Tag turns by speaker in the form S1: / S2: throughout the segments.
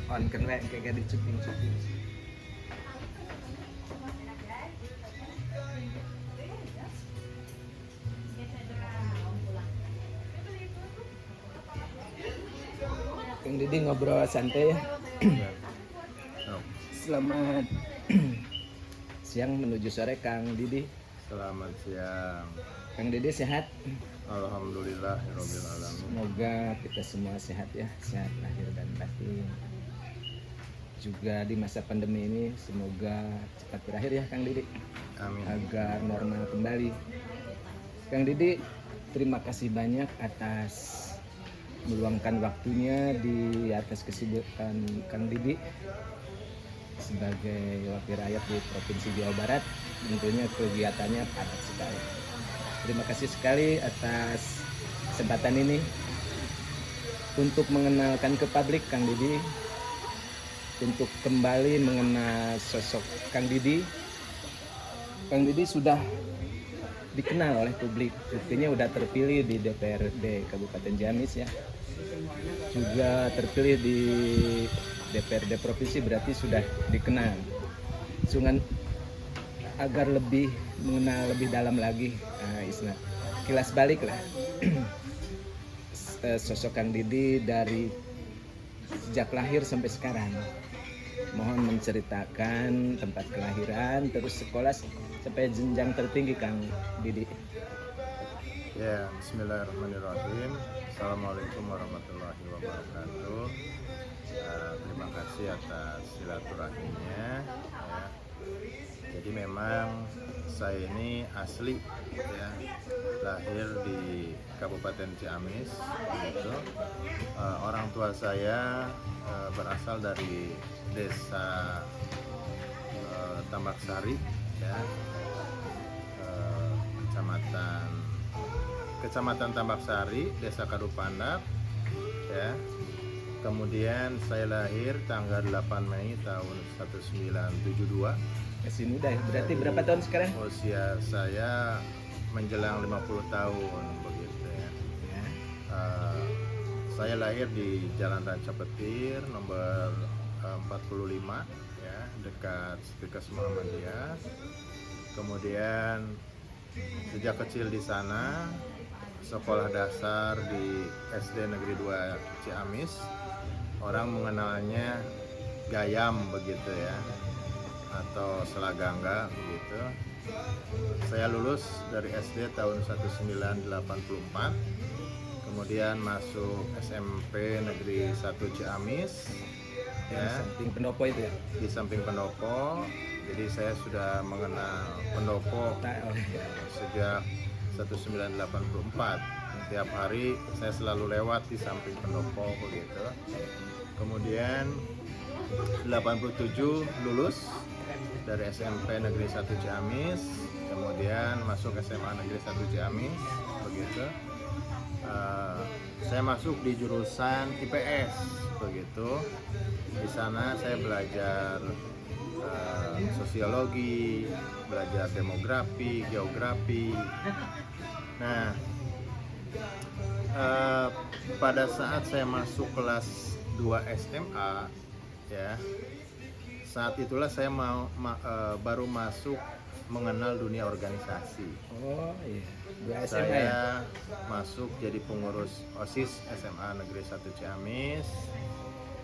S1: on kan we kayak dicuping-cuping. Kang Didi ngobrol santai ya.
S2: Ya. Oh,
S1: Selamat siang menuju sore Kang Didi.
S2: selamat siang.
S1: Kang Didi sehat?
S2: Alhamdulillahirabbil alamin.
S1: Semoga kita semua sehat ya, sehat lahir dan batin. Juga di masa pandemi ini semoga cepat berakhir ya Kang Didi,
S2: Amin.
S1: agar normal kembali. Kang Didi, terima kasih banyak atas meluangkan waktunya di atas kesibukan Kang Didi sebagai wakil rakyat di Provinsi Jawa Barat. Tentunya kegiatannya padat sekali. Terima kasih sekali atas kesempatan ini untuk mengenalkan ke publik Kang Didi, untuk kembali mengenal sosok Kang Didi. Kang Didi sudah dikenal oleh publik, buktinya udah terpilih di DPRD Kabupaten Ciamis ya, juga terpilih di DPRD Provinsi, berarti sudah dikenal. Sungan agar lebih mengenal lebih dalam lagi, Isna, kilas balik lah sosok Kang Didi dari sejak lahir sampai sekarang. Mohon menceritakan tempat kelahiran, terus sekolah sampai jenjang tertinggi Kang Didi.
S2: Ya, bismillahirrahmanirrahim. Assalamualaikum warahmatullahi wabarakatuh. Terima kasih atas silaturahminya ya. Jadi memang saya ini asli ya, lahir di Kabupaten Ciamis gitu. Orang tua saya berasal dari desa Tambak Sari ya, Kecamatan Tambak Sari, Desa Kadupandak ya. Kemudian saya lahir tanggal 8 Mei tahun 1972.
S1: Masih muda ya, berarti berapa tahun sekarang?
S2: Usia saya menjelang 50 tahun begitu ya.
S1: Ya.
S2: Saya lahir di Jalan Ranca Petir nomor 45 ya, dekat Stikes Muhammadiyah. Kemudian sejak kecil di sana, sekolah dasar di SD Negeri 2 Ciamis. Orang mengenalnya Gayam begitu ya, atau Selagangga begitu. Saya lulus dari SD tahun 1984. Kemudian masuk SMP Negeri 1 Ciamis ya,
S1: Samping pendopo itu ya.
S2: di samping pendopo. Jadi saya sudah mengenal pendopo sejak 1984. Tiap hari saya selalu lewat di samping pendopo begitu. Kemudian 87 lulus dari SMP Negeri 1 Ciamis, kemudian masuk SMA Negeri 1 Ciamis begitu. Saya masuk di jurusan IPS begitu. Di sana saya belajar sosiologi, belajar demografi, geografi. Nah, pada saat saya masuk kelas 2 SMA ya, saat itulah saya baru masuk mengenal dunia organisasi.
S1: Oh iya, 2 SMA
S2: Saya
S1: ya.
S2: masuk jadi pengurus OSIS SMA Negeri 1 Ciamis,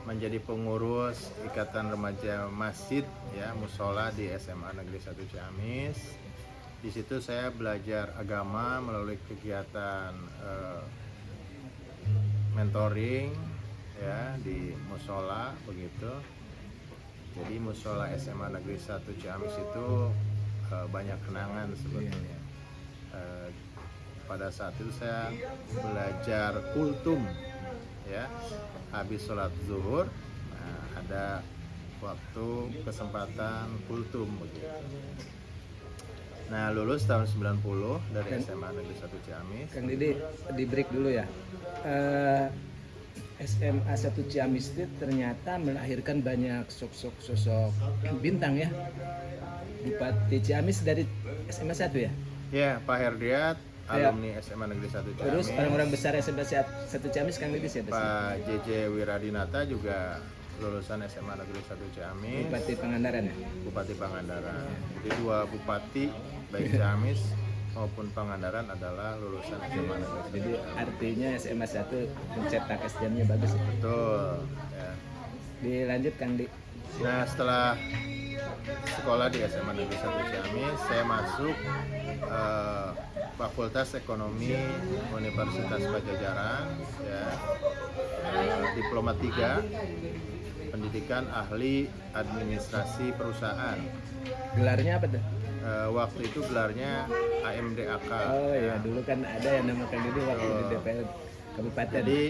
S2: menjadi pengurus Ikatan Remaja Masjid ya, Musola di SMA Negeri 1 Ciamis. Di situ saya belajar agama melalui kegiatan mentoring ya di musola begitu. Jadi musola SMA Negeri 1 Ciamis itu banyak kenangan sebetulnya. Pada saat itu saya belajar kultum ya, habis sholat zuhur ada waktu kesempatan kultum begitu. Nah, lulus tahun 90 dari SMA Negeri 1 Ciamis.
S1: Kang Didi, di break dulu ya. SMA 1 Ciamis itu ternyata melahirkan banyak sosok bintang ya. Bupati Ciamis dari SMA 1 ya?
S2: Ya, Pak Herdiat, alumni SMA Negeri 1 Ciamis.
S1: Terus orang-orang besar SMA 1 Ciamis Kang Didi siapa sih?
S2: Pak JJ Wiradinata juga lulusan SMA Negeri 1 Ciamis,
S1: Bupati Pangandaran ya?
S2: Bupati Pangandaran. Jadi dua bupati baik Ciamis maupun Pangandaran adalah lulusan SMA Negeri 1
S1: Jadi
S2: Ciamis.
S1: artinya SMA 1 mencetak SDM-nya bagus ya?
S2: Betul. Ya.
S1: Dilanjutkan di
S2: Nah, setelah sekolah di SMA Negeri 1 Ciamis, saya masuk Fakultas Ekonomi Universitas Pajajaran, ya, Diploma 3, Pendidikan Ahli Administrasi Perusahaan.
S1: gelarnya apa tuh?
S2: Waktu itu gelarnya AMDAK.
S1: Oh ya, dulu kan ada yang namakan diri waktu di
S2: Betul.
S1: DPR Kabupaten.
S2: Jadi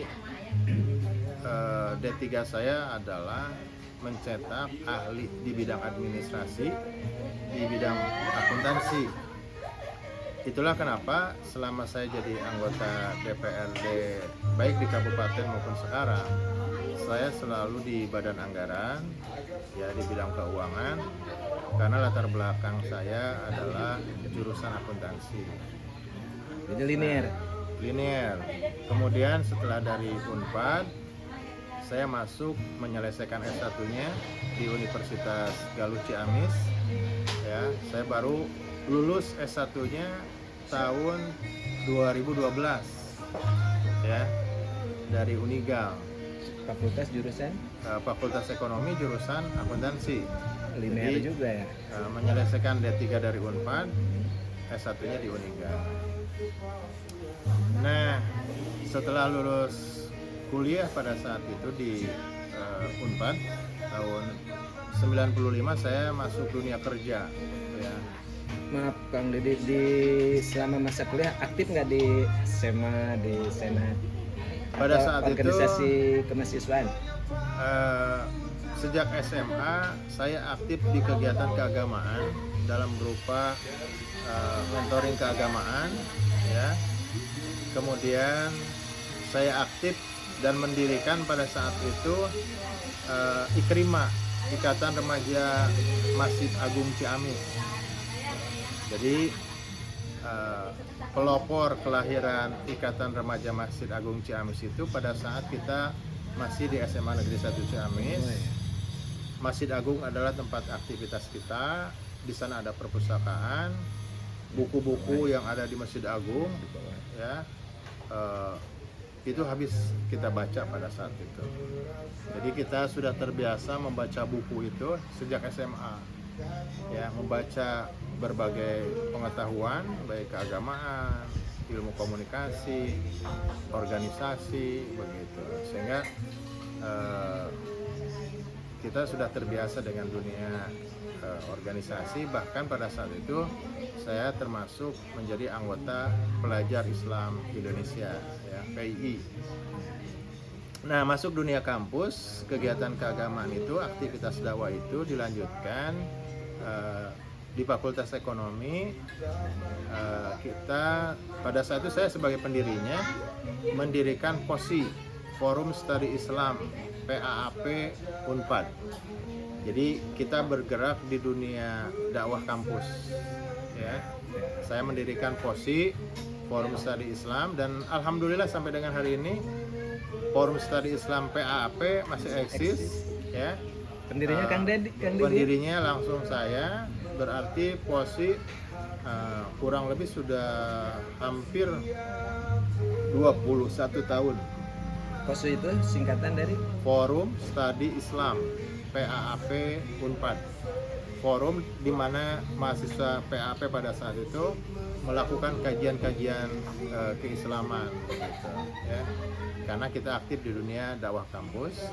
S2: D3 saya adalah mencetak ahli di bidang administrasi, di bidang akuntansi. Itulah kenapa selama saya jadi anggota DPRD baik di kabupaten maupun sekarang, saya selalu di badan anggaran, ya, di bidang keuangan, karena latar belakang saya adalah jurusan akuntansi.
S1: Jadi linear.
S2: Linear. Kemudian setelah dari Unpad, saya masuk menyelesaikan S1-nya di Universitas Galuh Ciamis. Ya, saya baru lulus S1-nya tahun 2012. Ya, dari Unigal.
S1: Fakultas jurusan
S2: Fakultas Ekonomi jurusan akuntansi.
S1: linear
S2: Jadi,
S1: juga ya.
S2: menyelesaikan D3 dari Unpad, S1-nya di Unigal. Nah, setelah lulus kuliah pada saat itu di Unpad tahun 95, saya masuk dunia kerja, ya.
S1: Maaf Kang Didi, di selama masa kuliah aktif nggak di SMA, di Senat?
S2: Pada
S1: Atau
S2: saat itu,
S1: organisasi kemahasiswaan?
S2: Sejak SMA saya aktif di kegiatan keagamaan dalam berupa mentoring keagamaan, ya. Kemudian saya aktif dan mendirikan pada saat itu IKRIMA, Ikatan Remaja Masjid Agung Ciamis. Jadi pelopor kelahiran Ikatan Remaja Masjid Agung Ciamis itu pada saat kita masih di SMA Negeri 1 Ciamis. Masjid Agung adalah tempat aktivitas kita. Di sana ada perpustakaan, buku-buku yang ada di Masjid Agung, ya, itu habis kita baca pada saat itu. Jadi kita sudah terbiasa membaca buku itu sejak SMA, ya, membaca berbagai pengetahuan baik keagamaan, ilmu komunikasi, organisasi, begitu, sehingga kita sudah terbiasa dengan dunia organisasi. Bahkan pada saat itu saya termasuk menjadi anggota Pelajar Islam Indonesia, ya, PII. Nah, masuk dunia kampus, kegiatan keagamaan itu, aktivitas dakwah itu dilanjutkan di Fakultas Ekonomi. Kita pada saat itu saya sebagai pendirinya mendirikan POSI, Forum Studi Islam PAAP Unpad. Jadi kita bergerak di dunia dakwah kampus, ya. Saya mendirikan POSI, Forum Studi Islam, dan alhamdulillah sampai dengan hari ini Forum Studi Islam PAAP masih eksis, ya.
S1: Pendirinya Kang Didi.
S2: Pendirinya langsung saya, berarti POSI kurang lebih sudah hampir 21 tahun.
S1: POSI itu singkatan dari
S2: Forum Studi Islam PAAP Unpad. Forum di mana mahasiswa PAAP pada saat itu melakukan kajian-kajian keislaman, begitu, ya. Karena kita aktif di dunia dakwah kampus,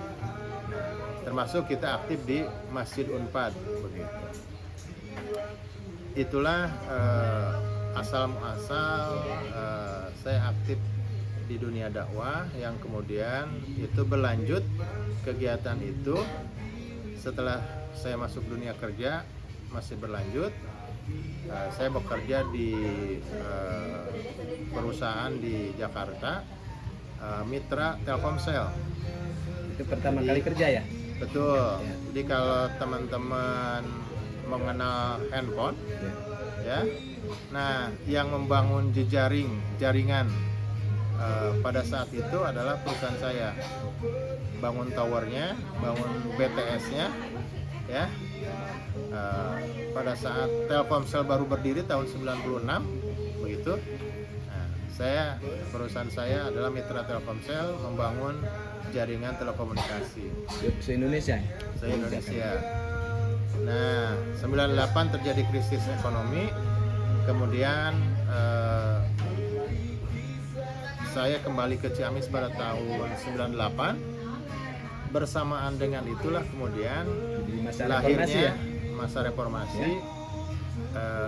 S2: termasuk kita aktif di Masjid Unpad, begitu. Itulah asal muasal saya aktif di dunia dakwah, yang kemudian itu berlanjut kegiatan itu setelah saya masuk dunia kerja, masih berlanjut. Saya bekerja di perusahaan di Jakarta, Mitra Telkomsel.
S1: itu pertama kali kerja ya?
S2: Betul. Jadi kalau teman-teman mengenal handphone,
S1: Ya.
S2: ya, nah, yang membangun jaringan pada saat itu adalah perusahaan saya bangun towernya, bangun BTS-nya, ya. Pada saat Telkomsel baru berdiri tahun 96, begitu. Nah, perusahaan saya adalah mitra Telkomsel membangun jaringan telekomunikasi
S1: Se-Indonesia.
S2: se-Indonesia. Nah, 98 terjadi krisis ekonomi, kemudian saya kembali ke Ciamis pada tahun 98. Bersamaan dengan itulah kemudian
S1: Di masa reformasi
S2: lahirnya
S1: ya.
S2: masa reformasi,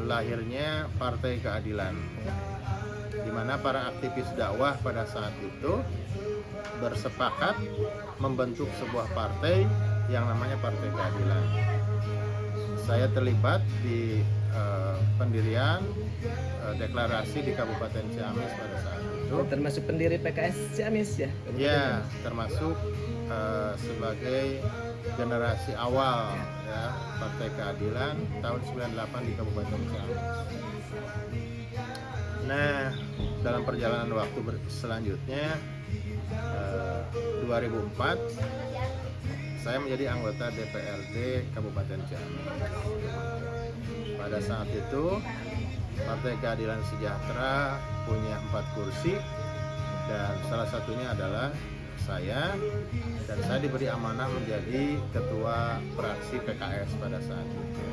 S2: lahirnya Partai Keadilan, di mana para aktivis dakwah pada saat itu bersepakat membentuk sebuah partai yang namanya Partai Keadilan. Saya terlibat di pendirian deklarasi di Kabupaten Ciamis pada saat itu.
S1: Termasuk pendiri PKS Ciamis ya.
S2: Ya, termasuk sebagai generasi awal ya Partai Keadilan tahun 98 di Kabupaten Ciamis. Nah, dalam perjalanan waktu selanjutnya 2004 saya menjadi anggota DPRD Kabupaten Ciamis. Pada saat itu Partai Keadilan Sejahtera punya 4 kursi dan salah satunya adalah saya, dan saya diberi amanah menjadi ketua fraksi PKS pada saat itu.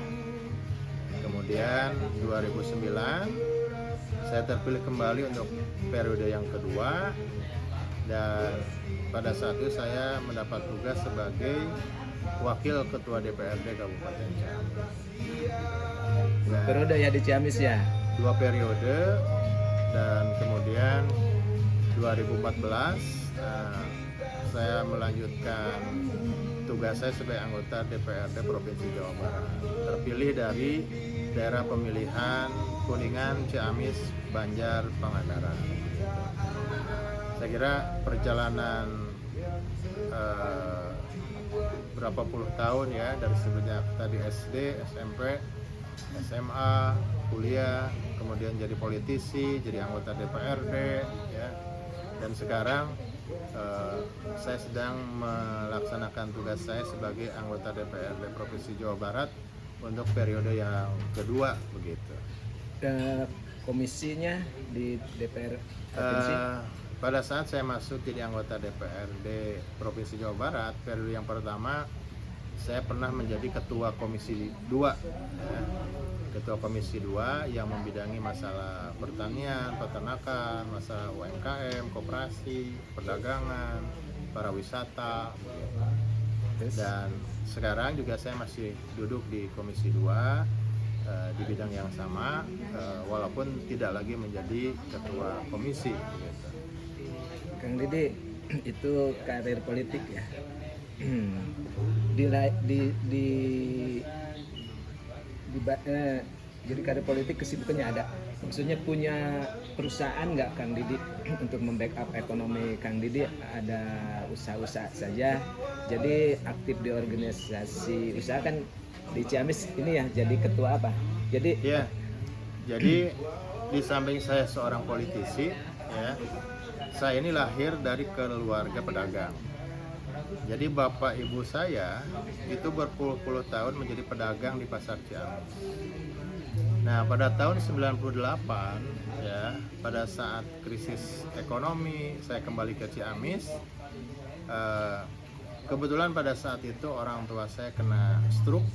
S2: Kemudian 2009 saya terpilih kembali untuk periode yang kedua, dan pada saat itu saya mendapat tugas sebagai wakil ketua DPRD Kabupaten Ciamis. Nah,
S1: Periode ya di Ciamis ya.
S2: 2 periode, dan kemudian 2014 saya melanjutkan tugas saya sebagai anggota DPRD Provinsi Jawa Barat, terpilih dari daerah pemilihan Kuningan, Ciamis, Banjar, Pangandaran. Saya kira perjalanan berapa puluh tahun ya, dari semenjak tadi SD, SMP, SMA, kuliah, kemudian jadi politisi, jadi anggota DPRD, ya, dan sekarang saya sedang melaksanakan tugas saya sebagai anggota DPRD Provinsi Jawa Barat untuk periode yang kedua, begitu.
S1: Komisinya di DPR provinsi.
S2: Pada saat saya masuk jadi anggota DPRD Provinsi Jawa Barat, periode yang pertama saya pernah menjadi ketua Komisi 2, ya. Ketua Komisi 2 yang membidangi masalah pertanian, peternakan, masalah UMKM, koperasi, perdagangan, pariwisata. Dan sekarang juga saya masih duduk di Komisi 2 di bidang yang sama, walaupun tidak lagi menjadi ketua komisi, gitu.
S1: Kang Didi, itu karir politik ya. Jadi karir politik kesibukannya ada. Maksudnya punya perusahaan nggak Kang Didi untuk membackup ekonomi Kang Didi? Ada usaha-usaha saja. Jadi aktif di organisasi usaha kan di Ciamis ini ya, jadi ketua apa? Jadi
S2: ya, jadi di samping saya seorang politisi, ya, saya ini lahir dari keluarga pedagang. Jadi bapak ibu saya itu berpuluh-puluh tahun menjadi pedagang di pasar Ciamis. Nah, pada tahun 98 ya, pada saat krisis ekonomi, saya kembali ke Ciamis. Kebetulan pada saat itu orang tua saya kena stroke,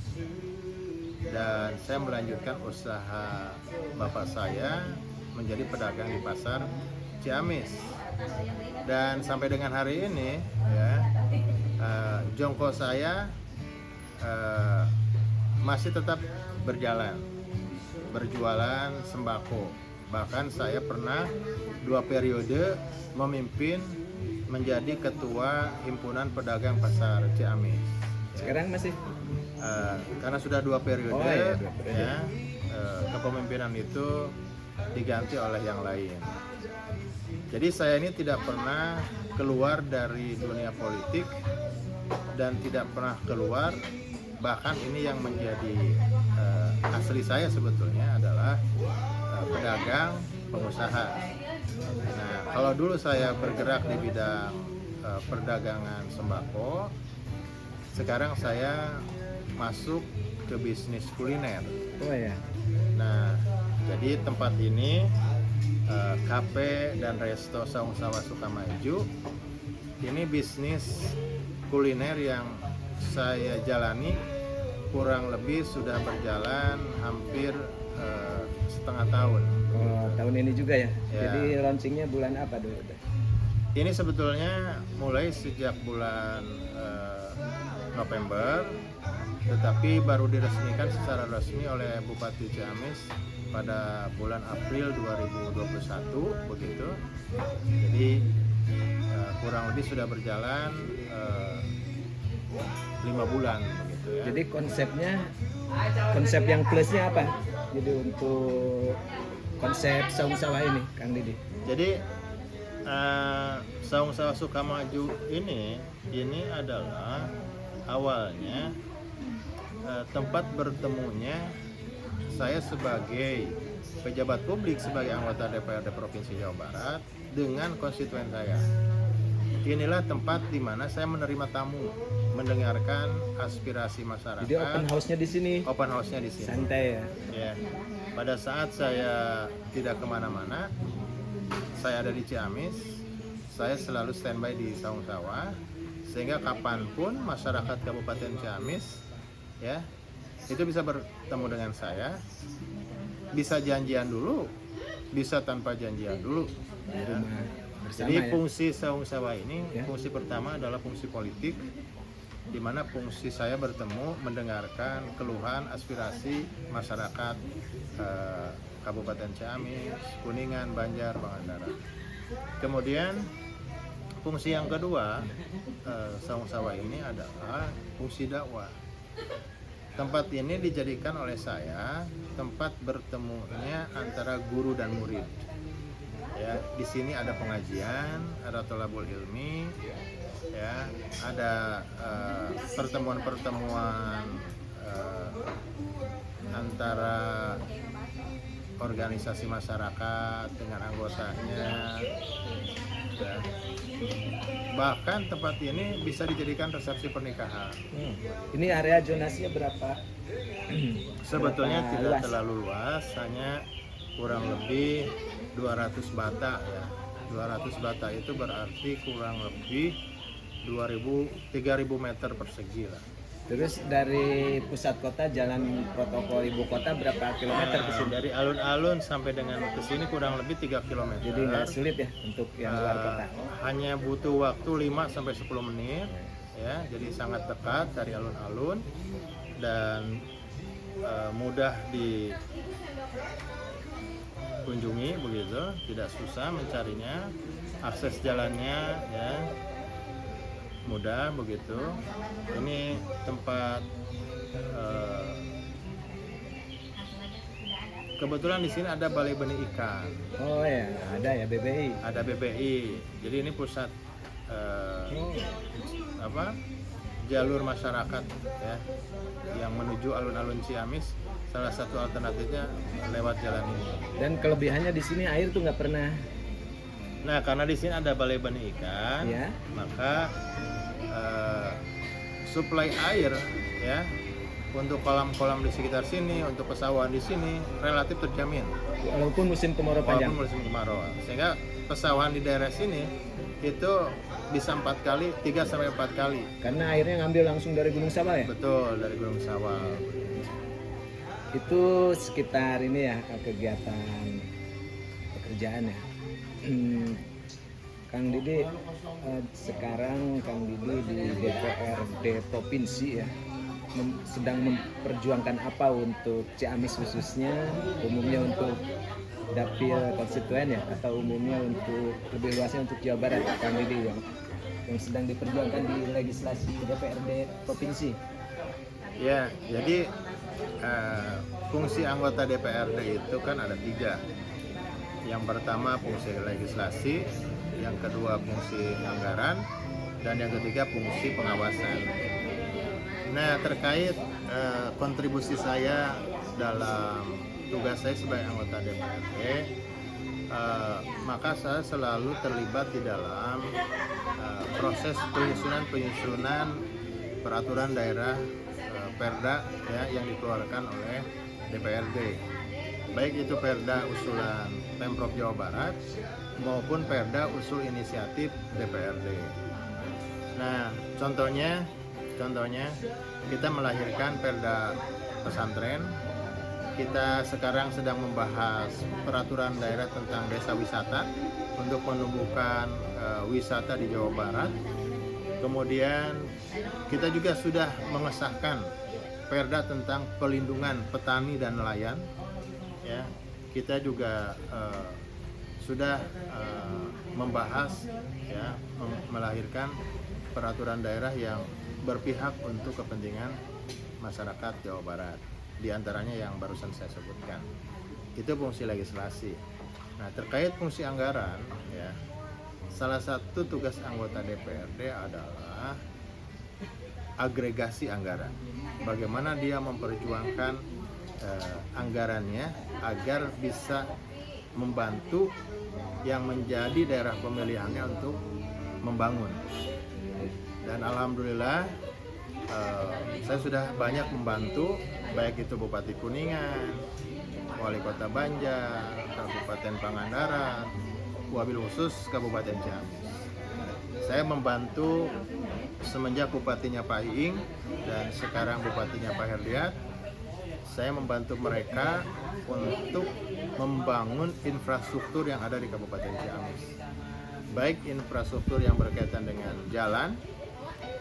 S2: dan saya melanjutkan usaha bapak saya menjadi pedagang di pasar Ciamis. Dan sampai dengan hari ini ya, jongkok saya masih tetap berjalan, berjualan sembako. Bahkan saya pernah 2 periode memimpin menjadi ketua himpunan pedagang pasar Ciamis.
S1: sekarang masih
S2: Karena sudah 2 periode,
S1: Oh, iya, 2 periode.
S2: ya, kepemimpinan itu diganti oleh yang lain. Jadi saya ini tidak pernah keluar dari dunia politik dan tidak pernah keluar, bahkan ini yang menjadi asli saya sebetulnya adalah pedagang, pengusaha. Nah, kalau dulu saya bergerak di bidang perdagangan sembako, sekarang saya masuk ke bisnis kuliner.
S1: Oh ya.
S2: Nah, jadi tempat ini kafe dan resto Saung Sawah Sukamaju ini bisnis kuliner yang saya jalani kurang lebih sudah berjalan hampir setengah tahun.
S1: Oh, tahun ini juga ya.
S2: Ya.
S1: Jadi launchingnya bulan apa dulu?
S2: Ini sebetulnya mulai sejak bulan November, tetapi baru diresmikan secara resmi oleh Bupati Ciamis pada bulan April 2021 begitu. Jadi kurang lebih sudah berjalan 5 bulan begitu ya.
S1: Jadi konsep yang plusnya apa? Jadi untuk konsep Saung Sawah ini, Kang Didi.
S2: Jadi Saung Sawah Sukamaju ini adalah awalnya tempat bertemunya saya sebagai pejabat publik, sebagai anggota DPRD Provinsi Jawa Barat dengan konstituen saya. Inilah tempat di mana saya menerima tamu, mendengarkan aspirasi masyarakat.
S1: Jadi open house-nya di sini.
S2: Open house-nya di sini.
S1: Santai ya.
S2: Ya. Pada saat saya tidak kemana-mana, saya ada di Ciamis, saya selalu standby di Saung Sawah, sehingga kapanpun masyarakat Kabupaten Ciamis, ya, itu bisa bertemu dengan saya, bisa janjian dulu, bisa tanpa janjian dulu.
S1: Di
S2: Ya.
S1: rumah bersama
S2: Jadi
S1: ya.
S2: fungsi Saung Sawah ini,
S1: Ya.
S2: fungsi pertama adalah fungsi politik, di mana fungsi saya bertemu, mendengarkan keluhan, aspirasi masyarakat Kabupaten Ciamis, Kuningan, Banjar, Pangandaran. Kemudian fungsi yang kedua Saung Sawah ini adalah fungsi dakwah. Tempat ini dijadikan oleh saya tempat bertemunya antara guru dan murid. Ya, di sini ada pengajian, ada thalabul ilmi, ya, ada pertemuan-pertemuan antara organisasi masyarakat dengan anggotanya. Ya. Bahkan tempat ini bisa dijadikan resepsi pernikahan.
S1: Ini area zonasinya berapa?
S2: Sebetulnya
S1: Berapa
S2: tidak
S1: luas?
S2: terlalu luas, hanya kurang lebih 200 bata ya. 200 bata itu berarti kurang lebih 3.000 meter persegi lah.
S1: Terus dari pusat kota jalan protokol ibu kota berapa kilometer ke sini?
S2: Dari alun-alun sampai dengan ke sini kurang lebih 3 km.
S1: Jadi nggak sulit ya untuk yang luar kota.
S2: Hanya butuh waktu 5 sampai 10 menit ya. Jadi sangat dekat dari alun-alun dan mudah dikunjungi begitu, tidak susah mencarinya. Akses jalannya ya mudah begitu. Ini tempat kebetulan di sini ada balai benih ikan,
S1: Oh ya, ada ya BBI.
S2: ada BBI. Jadi ini pusat jalur masyarakat ya yang menuju alun-alun Ciamis. Salah satu alternatifnya lewat jalan ini.
S1: Dan kelebihannya di sini air tuh nggak pernah.
S2: Nah, karena di sini ada balai benih ikan,
S1: Ya.
S2: maka suplai air ya untuk kolam-kolam di sekitar sini, untuk pesawahan di sini relatif terjamin.
S1: Walaupun musim kemarau panjang.
S2: Walaupun musim kemarau, sehingga pesawahan di daerah sini itu bisa 4 kali, 3 sampai 4 kali.
S1: Karena airnya ngambil langsung dari Gunung Sawah ya.
S2: Betul, dari Gunung Sawah.
S1: Itu sekitar ini ya kegiatan pekerjaan ya. Kang Didi sekarang Kang Didi di DPRD Provinsi ya sedang memperjuangkan apa untuk Ciamis khususnya, umumnya untuk dapil konstituen ya, atau umumnya untuk lebih luasnya untuk Jawa Barat, Kang Didi yang sedang diperjuangkan di legislasi DPRD Provinsi.
S2: Ya, jadi fungsi anggota DPRD itu kan ada 3. Yang pertama fungsi legislasi, yang kedua fungsi anggaran, dan yang ketiga fungsi pengawasan. Nah, terkait kontribusi saya dalam tugas saya sebagai anggota DPRD, maka saya selalu terlibat di dalam proses penyusunan peraturan daerah Perda ya yang dikeluarkan oleh DPRD, baik itu Perda usulan Pemprov Jawa Barat maupun Perda usul inisiatif DPRD. Nah, contohnya kita melahirkan Perda pesantren. Kita sekarang sedang membahas peraturan daerah tentang desa wisata untuk menumbuhkan wisata di Jawa Barat. Kemudian kita juga sudah mengesahkan Perda tentang pelindungan petani dan nelayan. Ya, kita juga sudah membahas ya melahirkan peraturan daerah yang berpihak untuk kepentingan masyarakat Jawa Barat. Di antaranya yang barusan saya sebutkan. Itu fungsi legislasi. Nah, terkait fungsi anggaran ya, salah satu tugas anggota DPRD adalah agregasi anggaran. Bagaimana dia memperjuangkan anggarannya agar bisa membantu yang menjadi daerah pemilihannya untuk membangun. Dan alhamdulillah saya sudah banyak membantu, baik itu Bupati Kuningan, Wali Kota Banjar, Kabupaten Pangandaran, wabil khusus Kabupaten Ciamis. Saya membantu semenjak bupatinya Pak Iing dan sekarang bupatinya Pak Herdiat. Saya membantu mereka untuk membangun infrastruktur yang ada di Kabupaten Ciamis, baik infrastruktur yang berkaitan dengan jalan,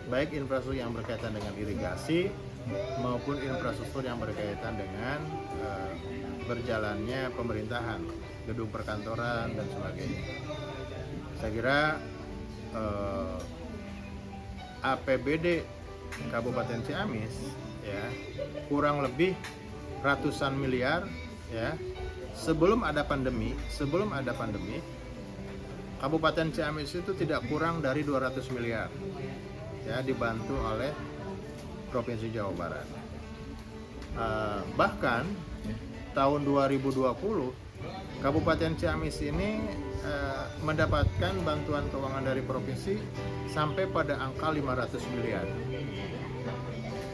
S2: baik infrastruktur yang berkaitan dengan irigasi, maupun infrastruktur yang berkaitan dengan berjalannya pemerintahan, gedung perkantoran dan sebagainya. Saya kira APBD Kabupaten Ciamis ya kurang lebih ratusan miliar ya. Sebelum ada pandemi Kabupaten Ciamis itu tidak kurang dari 200 miliar ya, dibantu oleh Provinsi Jawa Barat. Bahkan tahun 2020 Kabupaten Ciamis ini mendapatkan bantuan keuangan dari provinsi sampai pada angka 500 miliar.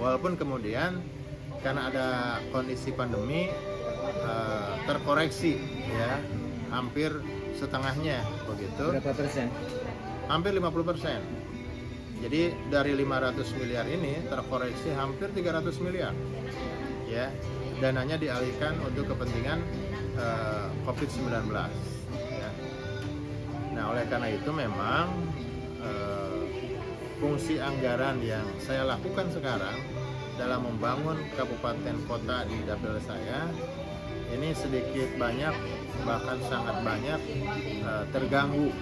S2: Walaupun kemudian karena ada kondisi pandemi terkoreksi ya, hampir setengahnya begitu.
S1: Berapa persen?
S2: Hampir 50%. Jadi dari 500 miliar ini terkoreksi hampir 300 miliar. Ya, dananya dialihkan untuk kepentingan COVID-19. Ya. Nah, oleh karena itu memang fungsi anggaran yang saya lakukan sekarang dalam membangun kabupaten kota di dapil saya ini sedikit banyak, bahkan sangat banyak terganggu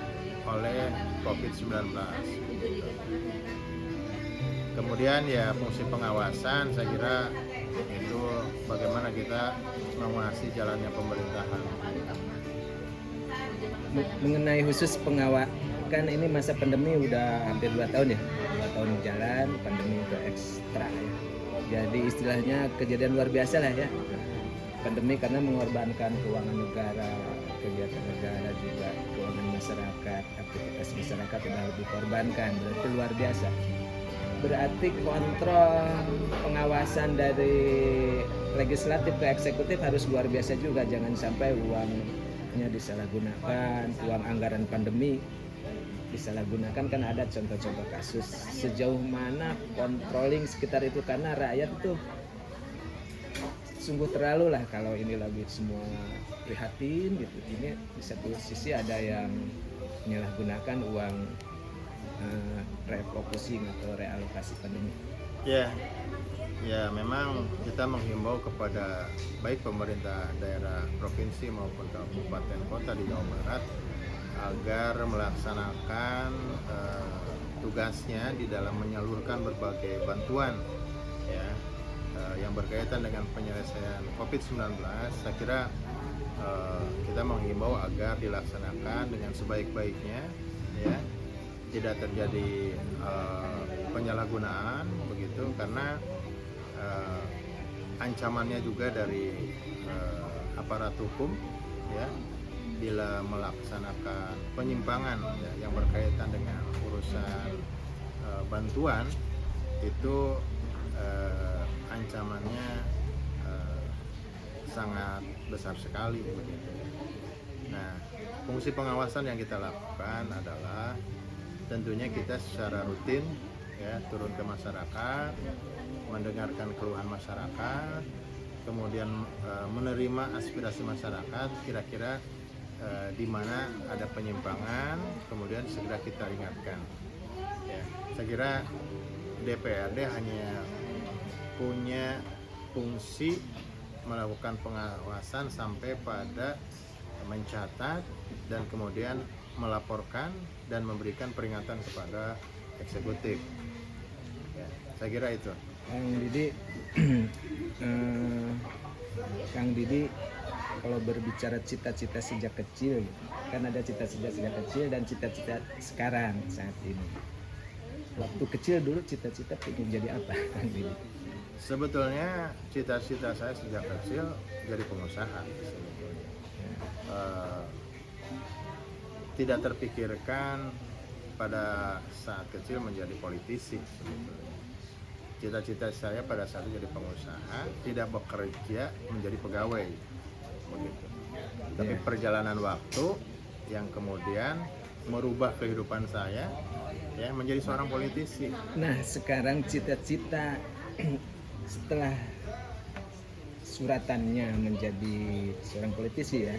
S2: oleh COVID-19. Kemudian ya fungsi pengawasan, saya kira itu bagaimana kita mengawasi jalannya pemerintahan.
S1: Mengenai khusus pengawasan, kan ini masa pandemi udah hampir 2 tahun ya, 2 tahun jalan, pandemi itu ekstra ya. Jadi istilahnya kejadian luar biasa lah ya. Pandemi karena mengorbankan keuangan negara, kegiatan negara juga, keuangan masyarakat, aktivitas masyarakat sudah dikorbankan, berarti luar biasa. Berarti kontrol pengawasan dari legislatif ke eksekutif harus luar biasa juga, jangan sampai uangnya disalahgunakan, uang anggaran pandemi disalahgunakan. Kan ada contoh-contoh kasus. Sejauh mana controlling sekitar itu, karena rakyat itu sungguh terlalu lah kalau ini lagi semua prihatin gitu. Ini di satu sisi ada yang menyalahgunakan uang refocusing atau realokasi pandemi.
S2: Ya, memang kita menghimbau kepada baik pemerintah daerah provinsi maupun kabupaten kota di Jawa Barat agar melaksanakan tugasnya di dalam menyalurkan berbagai bantuan ya yang berkaitan dengan penyelesaian COVID-19. Saya kira kita menghimbau agar dilaksanakan dengan sebaik-baiknya ya, tidak terjadi penyalahgunaan begitu, karena ancamannya juga dari aparat hukum ya, bila melaksanakan penyimpangan ya, yang berkaitan dengan urusan bantuan itu ancamannya sangat besar sekali begitu. Nah, fungsi pengawasan yang kita lakukan adalah tentunya kita secara rutin ya turun ke masyarakat, mendengarkan keluhan masyarakat, kemudian menerima aspirasi masyarakat, kira-kira di mana ada penyimpangan, kemudian segera kita ingatkan. Ya, saya kira DPRD hanya punya fungsi melakukan pengawasan sampai pada mencatat dan kemudian melaporkan dan memberikan peringatan kepada eksekutif. Ya, saya kira itu.
S1: Kang Didi, Kang Didi kalau berbicara cita-cita sejak kecil, kan ada cita-cita sejak kecil dan cita-cita sekarang saat ini. Waktu kecil dulu cita-cita ingin jadi apa, Kang Didi?
S2: Sebetulnya cita-cita saya sejak kecil jadi pengusaha. Tidak terpikirkan pada saat kecil menjadi politisi. Cita-cita saya pada saat itu jadi pengusaha, tidak bekerja menjadi pegawai, begitu. Tapi perjalanan waktu yang kemudian merubah kehidupan saya, ya menjadi seorang politisi.
S1: Nah, sekarang cita-cita setelah suratannya menjadi seorang politisi ya,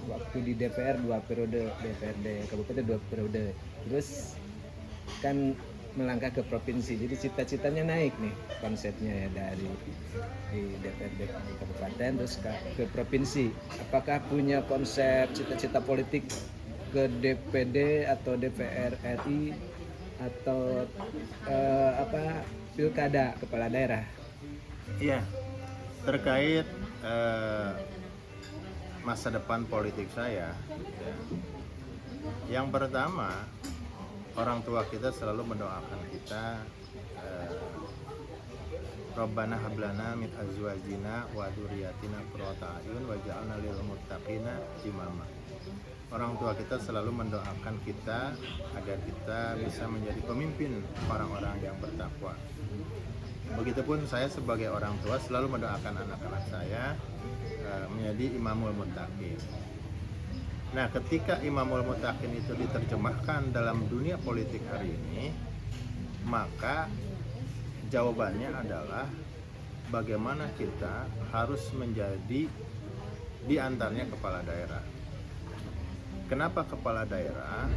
S1: waktu di DPR 2 periode, DPRD Kabupaten 2 periode, terus kan melangkah ke provinsi, jadi cita-citanya naik nih konsepnya ya, dari di DPRD di Kabupaten terus ke provinsi. Apakah punya konsep cita-cita politik ke DPD atau DPR RI atau pilkada kepala daerah?
S2: Iya, terkait masa depan politik saya ya. Yang pertama, orang tua kita selalu mendoakan kita Rabbana hablana min azwajina wa dzurriyyatina qurrata a'yun waj'alna lil muttaqina imama. Orang tua kita selalu mendoakan kita agar kita bisa menjadi pemimpin orang-orang yang bertakwa. Begitupun saya sebagai orang tua selalu mendoakan anak-anak saya menjadi imamul muttaqin. Nah, ketika imamul muttaqin itu diterjemahkan dalam dunia politik hari ini, maka jawabannya adalah bagaimana kita harus menjadi di antaranya kepala daerah. Kenapa kepala daerah?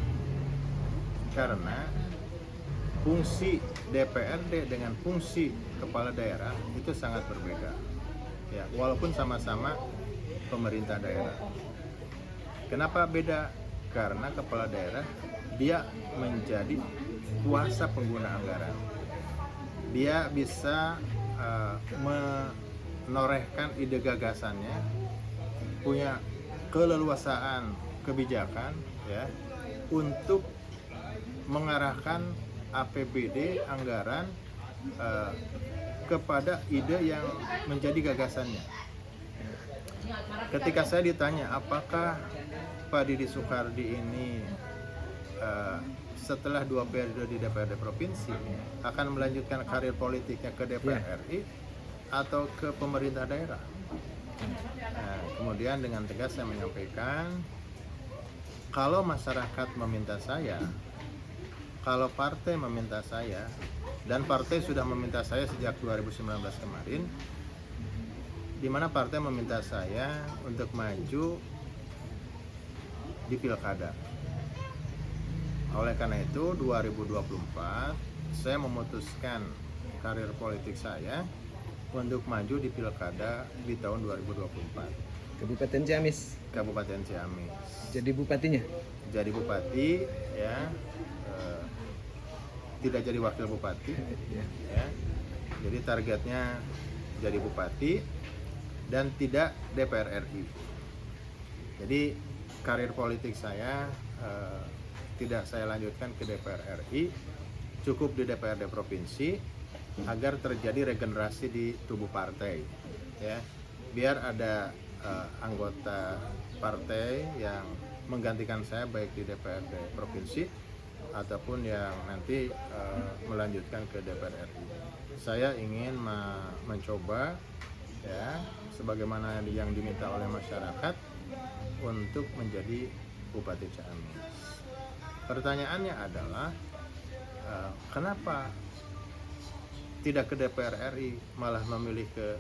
S2: Karena fungsi DPRD dengan fungsi kepala daerah itu sangat berbeda. Ya, walaupun sama-sama pemerintah daerah. Kenapa beda? Karena kepala daerah dia menjadi kuasa pengguna anggaran. Dia bisa menorehkan ide gagasannya, punya keleluasaan kebijakan ya untuk mengarahkan APBD anggaran kepada ide yang menjadi gagasannya. Ketika saya ditanya apakah Pak Didi Soekardi ini setelah 2 periode di DPRD provinsi akan melanjutkan karir politiknya ke DPR RI atau ke pemerintah daerah. Nah, kemudian dengan tegas saya menyampaikan, kalau masyarakat meminta saya, kalau partai meminta saya, dan partai sudah meminta saya sejak 2019 kemarin, di mana partai meminta saya untuk maju di pilkada. Oleh karena itu 2024 saya memutuskan karir politik saya untuk maju di pilkada di tahun 2024.
S1: Kabupaten Ciamis.
S2: Kabupaten Ciamis.
S1: Jadi bupatinya?
S2: Jadi bupati ya, tidak jadi wakil bupati ya. Jadi targetnya jadi bupati dan tidak DPR RI. Jadi karir politik saya tidak saya lanjutkan ke DPR RI, cukup di DPRD provinsi agar terjadi regenerasi di tubuh partai ya, biar ada anggota partai yang menggantikan saya baik di DPRD provinsi ataupun yang nanti melanjutkan ke DPR RI. Saya ingin mencoba ya sebagaimana yang diminta oleh masyarakat untuk menjadi Bupati Ciamis. Pertanyaannya adalah kenapa tidak ke DPR RI malah memilih ke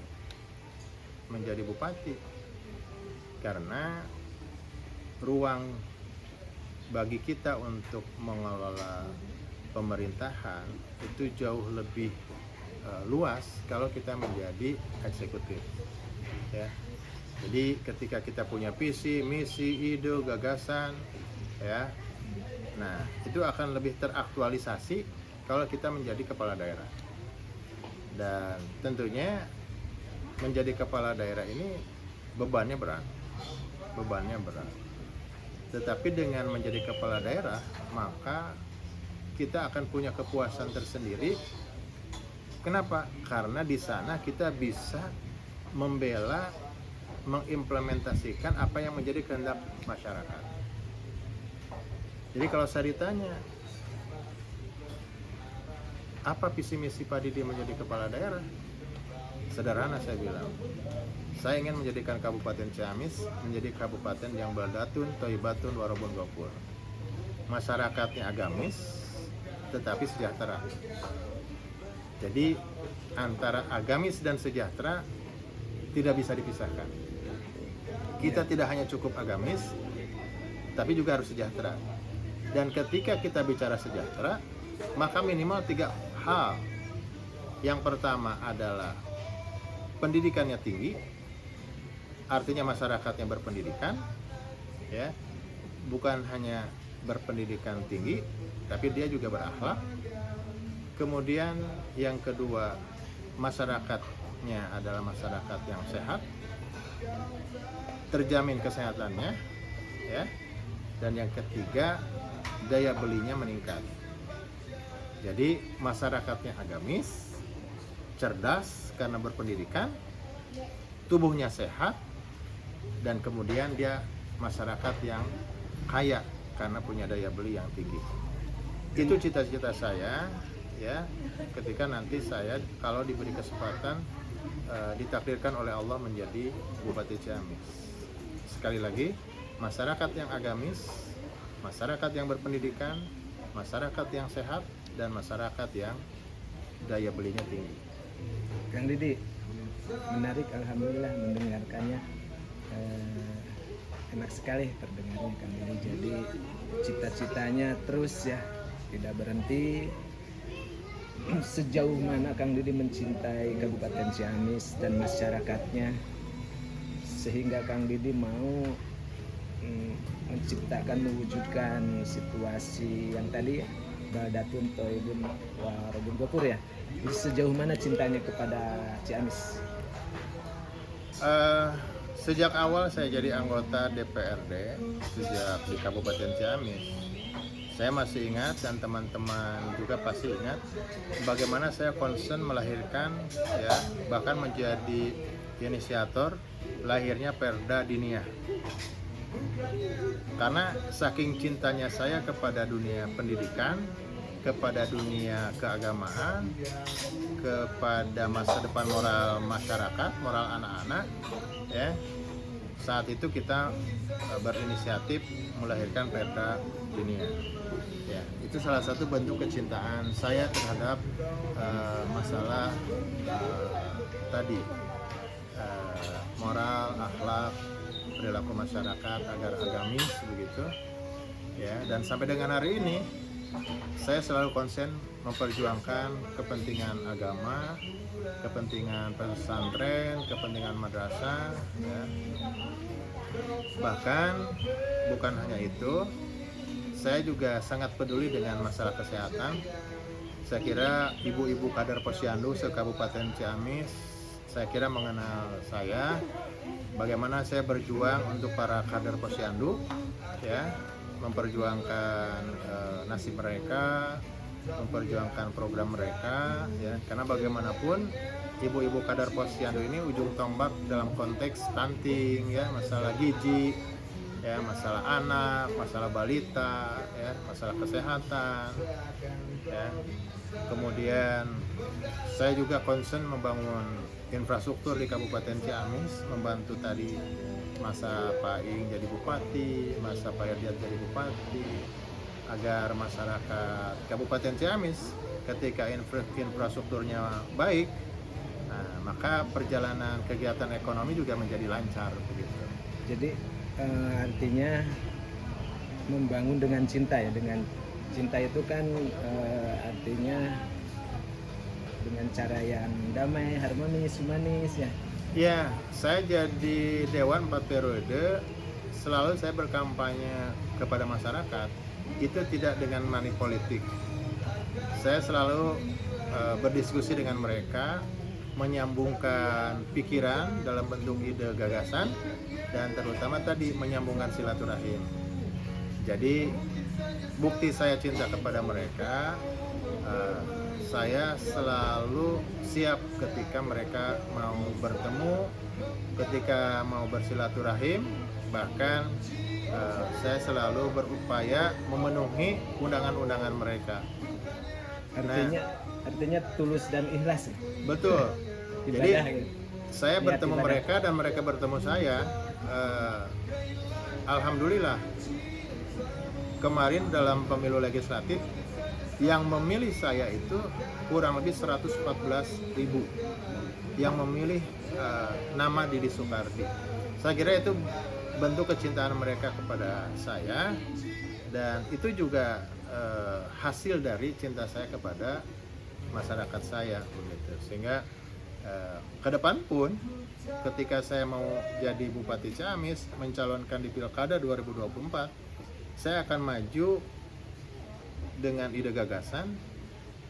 S2: menjadi bupati? Karena ruang bagi kita untuk mengelola pemerintahan itu jauh lebih luas kalau kita menjadi eksekutif ya. Jadi ketika kita punya visi, misi, ide, gagasan ya, nah itu akan lebih teraktualisasi kalau kita menjadi kepala daerah. Dan tentunya menjadi kepala daerah ini bebannya berat. Tetapi dengan menjadi kepala daerah, maka kita akan punya kepuasan tersendiri. Kenapa? Karena di sana kita bisa membela, mengimplementasikan apa yang menjadi kehendak masyarakat. Jadi kalau saya ditanya, apa visi misi Pak Didi menjadi kepala daerah? Sederhana saya bilang, saya ingin menjadikan Kabupaten Ciamis menjadi kabupaten yang baldatun, thayyibatun, warabun ghafur. Masyarakatnya agamis, tetapi sejahtera. Jadi antara agamis dan sejahtera tidak bisa dipisahkan. Kita tidak hanya cukup agamis, tapi juga harus sejahtera. Dan ketika kita bicara sejahtera, maka minimal 3 hal. Yang pertama adalah pendidikannya tinggi, artinya masyarakatnya berpendidikan, ya, bukan hanya berpendidikan tinggi, tapi dia juga berakhlak. Kemudian yang kedua, masyarakatnya adalah masyarakat yang sehat, terjamin kesehatannya, ya, dan yang ketiga, daya belinya meningkat. Jadi masyarakatnya agamis, cerdas karena berpendidikan, tubuhnya sehat, dan kemudian dia masyarakat yang kaya karena punya daya beli yang tinggi. Itu cita-cita saya ya, ketika nanti saya kalau diberi kesempatan ditakdirkan oleh Allah menjadi Bupati Ciamis. Sekali lagi, masyarakat yang agamis, masyarakat yang berpendidikan, masyarakat yang sehat, dan masyarakat yang daya belinya tinggi.
S1: Kang Didi, menarik, alhamdulillah mendengarkannya. Enak sekali terdengarnya Kang Didi. Jadi cita-citanya terus ya, tidak berhenti. Sejauh mana Kang Didi mencintai Kabupaten Ciamis dan masyarakatnya, sehingga Kang Didi mau menciptakan, mewujudkan situasi yang tadi ya, baldatun thayyibun warabun ghafur ya. Jadi sejauh mana cintanya kepada Ciamis?
S2: Sejak awal saya jadi anggota DPRD, sejak di Kabupaten Ciamis, saya masih ingat dan teman-teman juga pasti ingat bagaimana saya concern melahirkan ya, bahkan menjadi inisiator lahirnya Perda Diniyah. Karena saking cintanya saya kepada dunia pendidikan, kepada dunia keagamaan, kepada masa depan moral masyarakat, moral anak-anak, ya. Saat itu kita berinisiatif melahirkan Perda Diniyah. Ya, itu salah satu bentuk kecintaan saya terhadap masalah tadi moral, akhlak, perilaku masyarakat agar agamis begitu. Ya, dan sampai dengan hari ini saya selalu konsen memperjuangkan kepentingan agama, kepentingan pesantren, kepentingan madrasah ya. Bahkan bukan hanya itu, saya juga sangat peduli dengan masalah kesehatan. Saya kira ibu-ibu kader Posyandu se-Kabupaten Ciamis, saya kira mengenal saya, bagaimana saya berjuang untuk para kader Posyandu ya, memperjuangkan nasib mereka, memperjuangkan program mereka ya, karena bagaimanapun ibu-ibu kader Posyandu ini ujung tombak dalam konteks stunting ya, masalah gizi ya, masalah anak, masalah balita ya, masalah kesehatan ya. Kemudian saya juga concern membangun infrastruktur di Kabupaten Ciamis, membantu tadi masa Pak Ing jadi bupati, masa Pak Herdiat jadi bupati, agar masyarakat Kabupaten Ciamis ketika infrastrukturnya baik, nah, maka perjalanan kegiatan ekonomi juga menjadi lancar begitu.
S1: Jadi artinya membangun dengan cinta ya, dengan cinta itu kan artinya dengan cara yang damai, harmonis, humanis ya.
S2: Ya, saya jadi Dewan 4 periode, selalu saya berkampanye kepada masyarakat, itu tidak dengan money politik. Saya selalu berdiskusi dengan mereka, menyambungkan pikiran dalam bentuk ide gagasan, dan terutama tadi menyambungkan silaturahim. Jadi bukti saya cinta kepada mereka, saya selalu siap ketika mereka mau bertemu, ketika mau bersilaturahim, bahkan saya selalu berupaya memenuhi undangan-undangan mereka.
S1: Artinya tulus dan ikhlas.
S2: Betul. Jadi
S1: Gitu.
S2: saya bertemu mereka dan mereka bertemu saya. Alhamdulillah kemarin dalam pemilu legislatif yang memilih saya itu kurang lebih 114.000 yang memilih nama Didi Soekardi. Saya kira itu bentuk kecintaan mereka kepada saya, dan itu juga hasil dari cinta saya kepada masyarakat saya begitu. Sehingga ke depan pun ketika saya mau jadi Bupati Ciamis, mencalonkan di Pilkada 2024, saya akan maju dengan ide gagasan,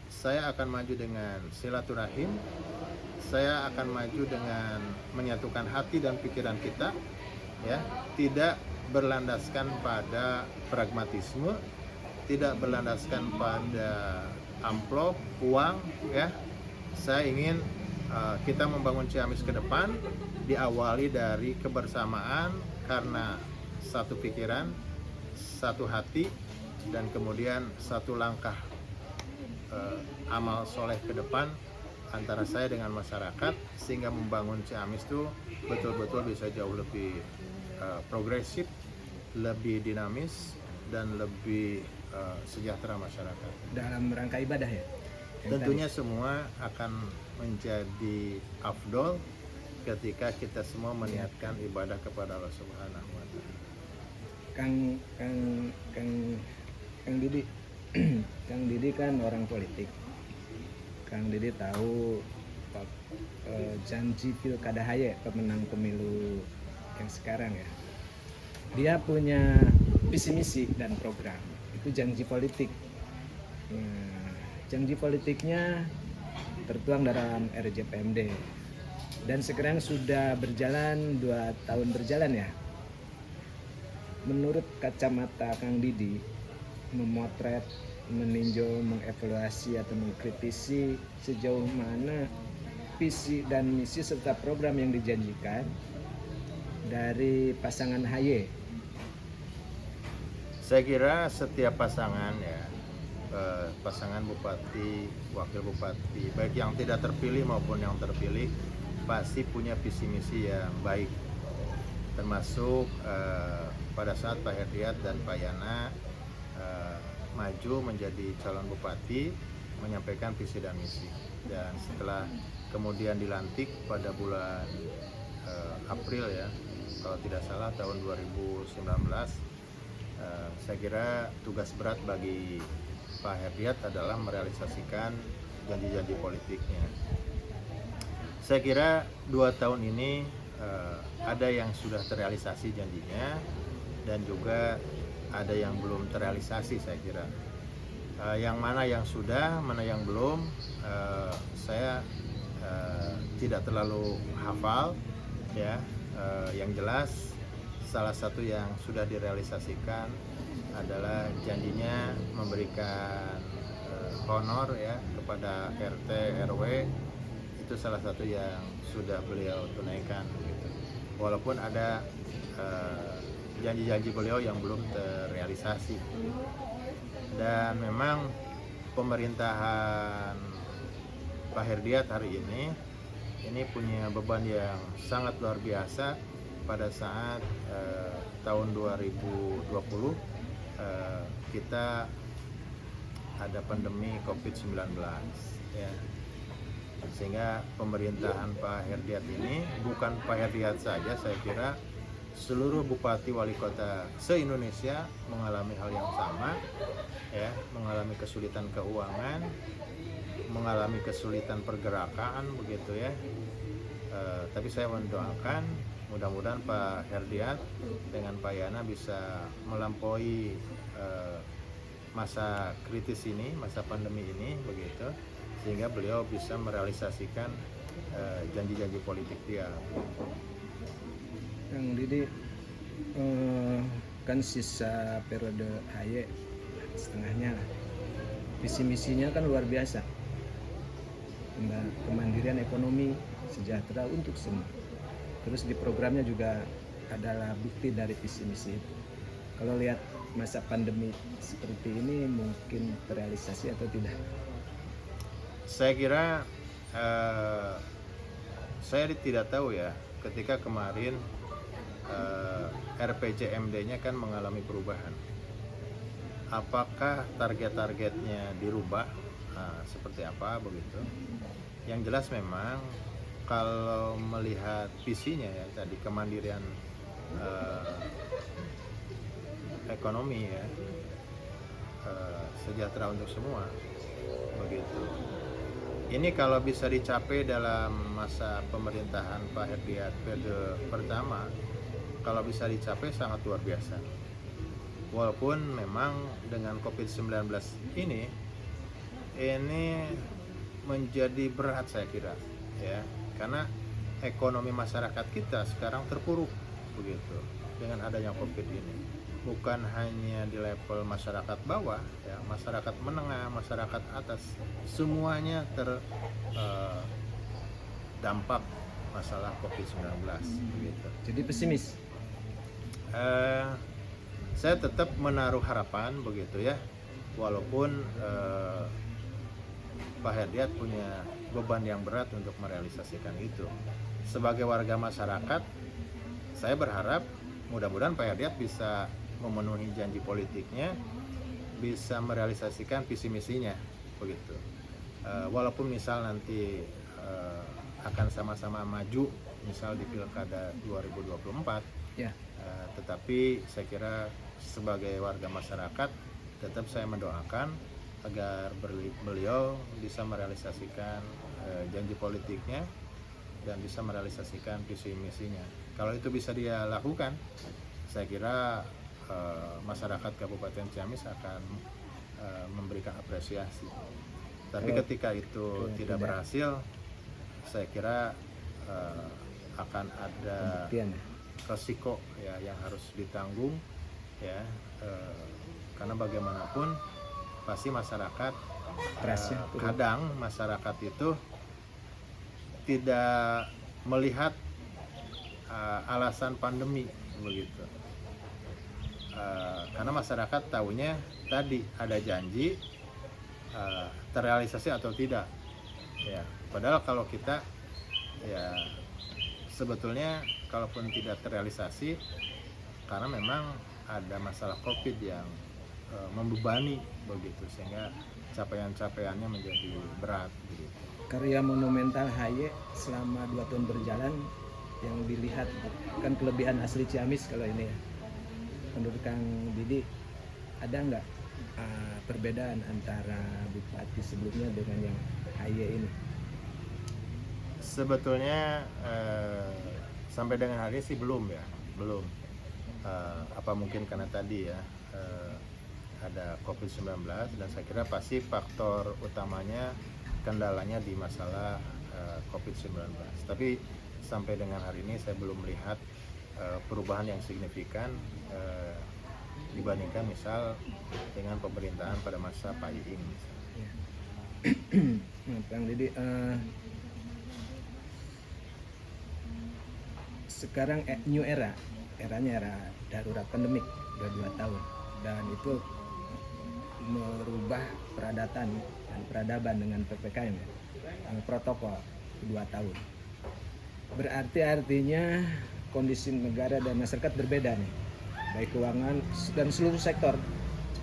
S2: saya akan maju dengan silaturahim, saya akan maju dengan menyatukan hati dan pikiran kita ya, tidak berlandaskan pada pragmatisme, tidak berlandaskan pada amplop, uang ya. Saya ingin kita membangun Ciamis ke depan diawali dari kebersamaan karena satu pikiran, satu hati, dan kemudian satu langkah amal soleh ke depan antara saya dengan masyarakat, sehingga membangun Ciamis itu betul-betul bisa jauh lebih progresif, lebih dinamis, dan lebih sejahtera masyarakat.
S1: Dalam rangka ibadah ya?
S2: Tentunya semua akan menjadi afdol ketika kita semua meniatkan ibadah kepada Allah Subhanahu wa Ta'ala.
S1: Kang Didi Kang Didi kan orang politik. Kang Didi tahu janji Pilkada Haye, pemenang pemilu yang sekarang ya. Dia punya visi misi dan program. Itu janji politik. Nah, janji politiknya tertuang dalam RJPMD. Dan sekarang sudah berjalan 2 tahun berjalan ya. Menurut kacamata Kang Didi, memotret, meninjau, mengevaluasi atau mengkritisi sejauh mana visi dan misi serta program yang dijanjikan dari pasangan Haye.
S2: Saya kira setiap pasangan ya, pasangan bupati, wakil bupati, baik yang tidak terpilih maupun yang terpilih, pasti punya visi misi yang baik. Termasuk pada saat Pak Herdiat dan Pak Yana maju menjadi calon bupati, menyampaikan visi dan misi. Dan setelah kemudian dilantik pada bulan April ya, kalau tidak salah tahun 2019, saya kira tugas berat bagi Pak Herdiat adalah merealisasikan janji-janji politiknya. Saya kira 2 tahun ini ada yang sudah terrealisasi janjinya, dan juga ada yang belum terrealisasi. Saya kira yang mana yang sudah, mana yang belum, saya tidak terlalu hafal ya. Yang jelas salah satu yang sudah direalisasikan adalah janjinya memberikan honor ya kepada RT RW, itu salah satu yang sudah beliau tunaikan gitu. Walaupun ada janji-janji beliau yang belum terrealisasi. Dan memang pemerintahan Pak Herdiat hari ini punya beban yang sangat luar biasa pada saat tahun 2020 kita ada pandemi COVID-19 ya. Sehingga pemerintahan Pak Herdiat ini, bukan Pak Herdiat saja, saya kira seluruh bupati wali kota se-Indonesia mengalami hal yang sama ya, mengalami kesulitan keuangan, mengalami kesulitan pergerakan begitu ya. Tapi saya mendoakan mudah-mudahan Pak Herdiat dengan Pak Yana bisa melampaui masa kritis ini, masa pandemi ini begitu, sehingga beliau bisa merealisasikan janji-janji politik dia.
S1: Yang Didi kan sisa periode HY setengahnya lah. Visi misinya kan luar biasa, kemandirian ekonomi sejahtera untuk semua. Terus di programnya juga adalah bukti dari visi misi itu. Kalau lihat masa pandemi seperti ini mungkin terrealisasi atau tidak?
S2: Saya kira saya tidak tahu ya, ketika kemarin RPJMD-nya kan mengalami perubahan. Apakah target-targetnya dirubah? Seperti apa begitu? Yang jelas memang kalau melihat visinya ya tadi, kemandirian ekonomi ya, sejahtera untuk semua begitu. Ini kalau bisa dicapai dalam masa pemerintahan Pak Herdiat periode pertama, kalau bisa dicapai sangat luar biasa. Walaupun memang dengan COVID-19 ini menjadi berat saya kira ya, karena ekonomi masyarakat kita sekarang terpuruk begitu dengan adanya COVID ini. Bukan hanya di level masyarakat bawah ya, masyarakat menengah, masyarakat atas, semuanya terdampak masalah COVID-19 begitu.
S1: Jadi pesimis?
S2: Saya tetap menaruh harapan begitu ya, walaupun Pak Herdiat punya beban yang berat untuk merealisasikan itu. Sebagai warga masyarakat, saya berharap mudah-mudahan Pak Herdiat bisa memenuhi janji politiknya, bisa merealisasikan visi misinya begitu. Walaupun misal nanti akan sama-sama maju misal di Pilkada 2024
S1: ya.
S2: Tetapi saya kira sebagai warga masyarakat tetap saya mendoakan agar beliau bisa merealisasikan janji politiknya dan bisa merealisasikan visi misinya. Kalau itu bisa dia lakukan, saya kira masyarakat Kabupaten Ciamis akan memberikan apresiasi. Tapi ketika itu tidak berhasil, saya kira akan ada resiko ya yang harus ditanggung ya, karena bagaimanapun pasti masyarakat kadang masyarakat itu tidak melihat alasan pandemi begitu. Karena masyarakat tahunya tadi ada janji, terrealisasi atau tidak ya. Padahal kalau kita ya sebetulnya kalaupun tidak terrealisasi karena memang ada masalah COVID yang membebani begitu, sehingga capaian-capaiannya menjadi berat begitu.
S1: Karya monumental HY selama 2 tahun berjalan yang dilihat kan kelebihan asli Ciamis kalau ini ya. Menurut Kang Didi ada nggak perbedaan antara bupati sebelumnya dengan yang HY ini?
S2: Sebetulnya sampai dengan hari ini sih belum. Apa mungkin karena tadi ya ada COVID-19, dan saya kira pasti faktor utamanya kendalanya di masalah COVID-19. Tapi sampai dengan hari ini saya belum melihat perubahan yang signifikan dibandingkan misal dengan pemerintahan pada masa Pak Iing.
S1: Nah, Bang Didi, sekarang new eranya era darurat pandemik udah 2 tahun, dan itu merubah peradatan dan peradaban dengan PPKM ya, protokol 2 tahun. Berarti artinya kondisi negara dan masyarakat berbeda nih, baik keuangan dan seluruh sektor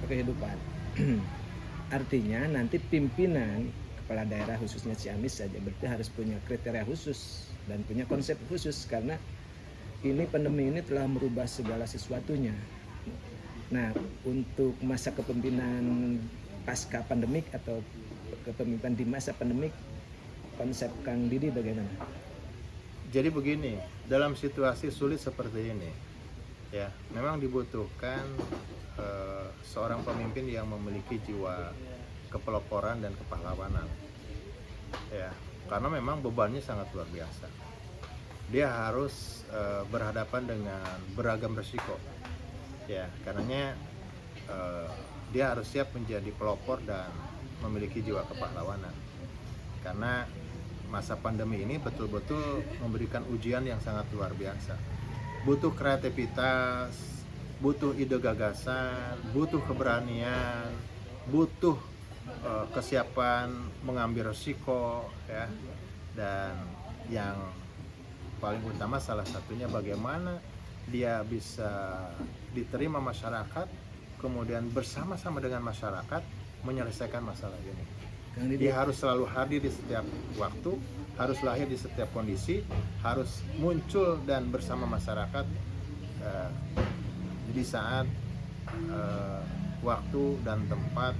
S1: kehidupan. Artinya nanti pimpinan kepala daerah khususnya Ciamis saja berarti harus punya kriteria khusus dan punya konsep khusus, karena ini pandemi ini telah merubah segala sesuatunya. Nah, untuk masa kepemimpinan pasca pandemik atau kepemimpinan di masa pandemik, konsep Kang Didi bagaimana?
S2: Jadi begini, dalam situasi sulit seperti ini, ya memang dibutuhkan seorang pemimpin yang memiliki jiwa kepeloporan dan kepahlawanan, ya karena memang bebannya sangat luar biasa. Dia harus berhadapan dengan beragam resiko, ya karenanya dia harus siap menjadi pelopor dan memiliki jiwa kepahlawanan, karena masa pandemi ini betul-betul memberikan ujian yang sangat luar biasa. Butuh kreativitas, butuh ide gagasan, butuh keberanian, butuh kesiapan mengambil resiko, ya. Dan yang paling utama salah satunya bagaimana dia bisa diterima masyarakat, kemudian bersama-sama dengan masyarakat menyelesaikan masalah ini. Dia harus selalu hadir di setiap waktu, harus lahir di setiap kondisi, harus muncul dan bersama masyarakat di saat waktu dan tempat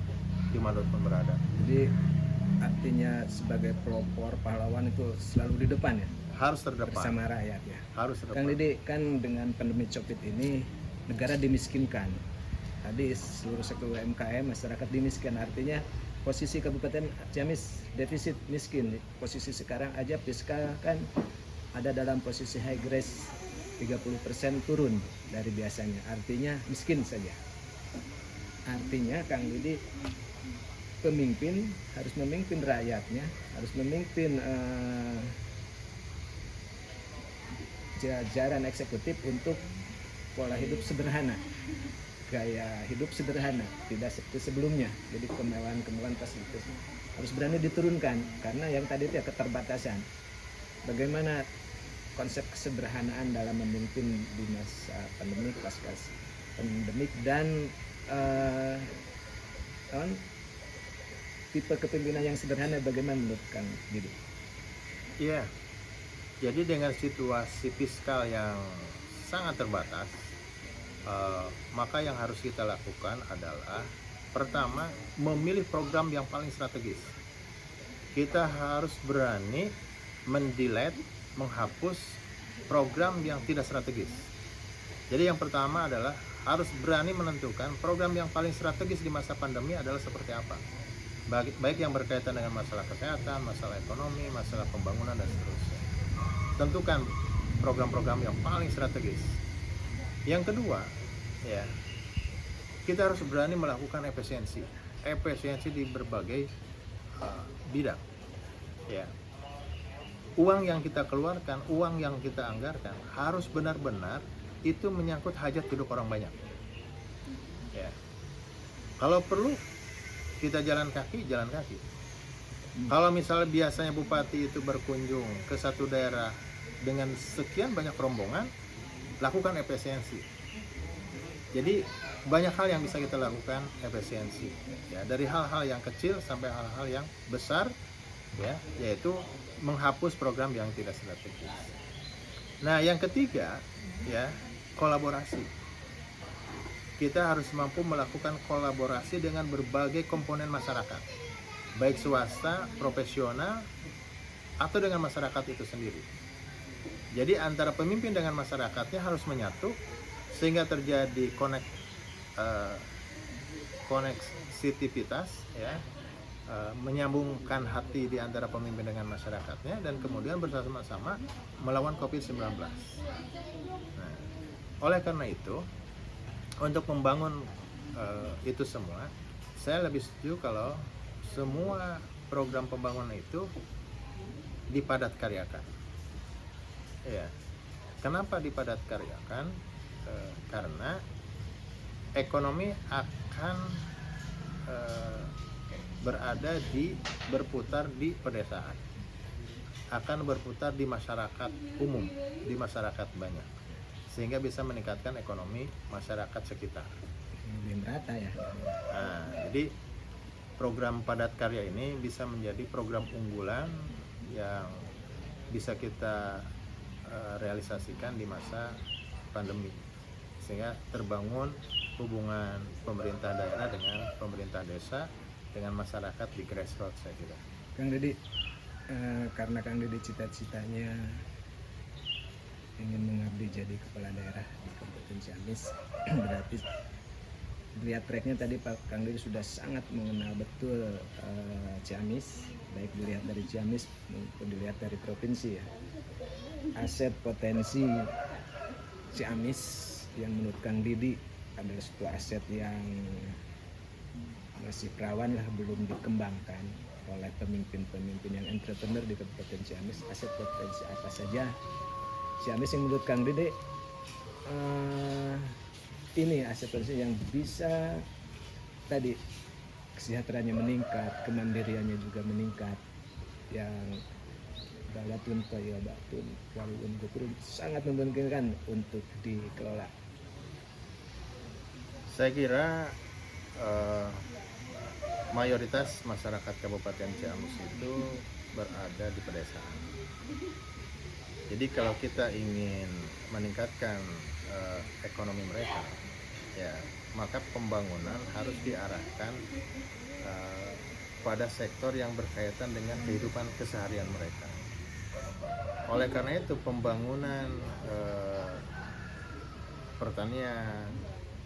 S2: dimanapun berada.
S1: Jadi artinya sebagai pelopor pahlawan itu selalu di depan ya?
S2: Harus terdepan.
S1: Bersama rakyat ya?
S2: Harus terdepan.
S1: Kang Didi, kan dengan pandemi COVID ini negara dimiskinkan. Tadi seluruh sektor UMKM, masyarakat dimiskinkan, artinya posisi Kabupaten Ciamis defisit miskin. Posisi sekarang aja fiskal kan ada dalam posisi high grade, 30% turun dari biasanya. Artinya miskin saja. Artinya Kang Didi, pemimpin harus memimpin rakyatnya, harus memimpin jajaran eksekutif untuk pola hidup sederhana, gaya hidup sederhana, tidak seperti sebelumnya. Jadi kemewahan-kemewahan fasilitas harus berani diturunkan, karena yang tadi itu ya keterbatasan. Bagaimana konsep kesederhanaan dalam memimpin di masa pandemik, pasca pandemik, dan tipe kepemimpinan yang sederhana bagaimana menurut Kang Didi?
S2: Iya, jadi dengan situasi fiskal yang sangat terbatas, maka yang harus kita lakukan adalah pertama, memilih program yang paling strategis. Kita harus berani mendelete, menghapus program yang tidak strategis. Jadi yang pertama adalah harus berani menentukan program yang paling strategis di masa pandemi adalah seperti apa. Baik yang berkaitan dengan masalah kesehatan, masalah ekonomi, masalah pembangunan, dan seterusnya. Tentukan program-program yang paling strategis. Yang kedua, ya, kita harus berani melakukan efisiensi di berbagai bidang. Ya, uang yang kita keluarkan, uang yang kita anggarkan harus benar-benar itu menyangkut hajat hidup orang banyak. Ya, kalau perlu kita jalan kaki. Kalau misalnya biasanya bupati itu berkunjung ke satu daerah dengan sekian banyak rombongan, lakukan efisiensi. Jadi banyak hal yang bisa kita lakukan efisiensi, ya, dari hal-hal yang kecil sampai hal-hal yang besar, ya, yaitu menghapus program yang tidak strategis. Nah, yang ketiga, ya, kolaborasi. Kita harus mampu melakukan kolaborasi dengan berbagai komponen masyarakat, baik swasta, profesional, atau dengan masyarakat itu sendiri. Jadi antara pemimpin dengan masyarakatnya harus menyatu sehingga terjadi koneksitivitas, ya, menyambungkan hati di antara pemimpin dengan masyarakatnya, dan kemudian bersama-sama melawan COVID-19. Nah, oleh karena itu, untuk membangun itu semua, saya lebih setuju kalau semua program pembangunan itu dipadat karyakan. Ya, kenapa dipadat karyakan? Karena ekonomi akan berputar di pedesaan, akan berputar di masyarakat umum, di masyarakat banyak, sehingga bisa meningkatkan ekonomi masyarakat sekitar.
S1: Lebih merata ya.
S2: Nah, jadi program padat karya ini bisa menjadi program unggulan yang bisa kita realisasikan di masa pandemi, sehingga terbangun hubungan pemerintah daerah dengan pemerintah desa dengan masyarakat di grassroots, saya kira.
S1: Kang Didi, karena Kang Didi cita-citanya ingin mengabdi jadi kepala daerah di Kabupaten Ciamis, berarti lihat tracknya tadi Pak Kang Didi sudah sangat mengenal betul Ciamis, baik dilihat dari Ciamis maupun dilihat dari provinsi ya. Aset potensi Ciamis yang menurut Kang Didi adalah sebuah aset yang masih perawan lah, belum dikembangkan oleh pemimpin-pemimpin yang entrepreneur di Kabupaten Ciamis. Aset potensi apa saja Ciamis yang menurut Kang Didi ini aset potensi yang bisa tadi kesejahteraannya meningkat, kemandiriannya juga meningkat, yang Balatun Toyo Batun Walun Gopurun sangat memungkinkan untuk dikelola.
S2: Saya kira mayoritas masyarakat Kabupaten Ciamis itu berada di pedesaan. Jadi kalau kita ingin meningkatkan ekonomi mereka, ya maka pembangunan harus diarahkan pada sektor yang berkaitan dengan kehidupan keseharian mereka. Oleh karena itu pembangunan pertanian,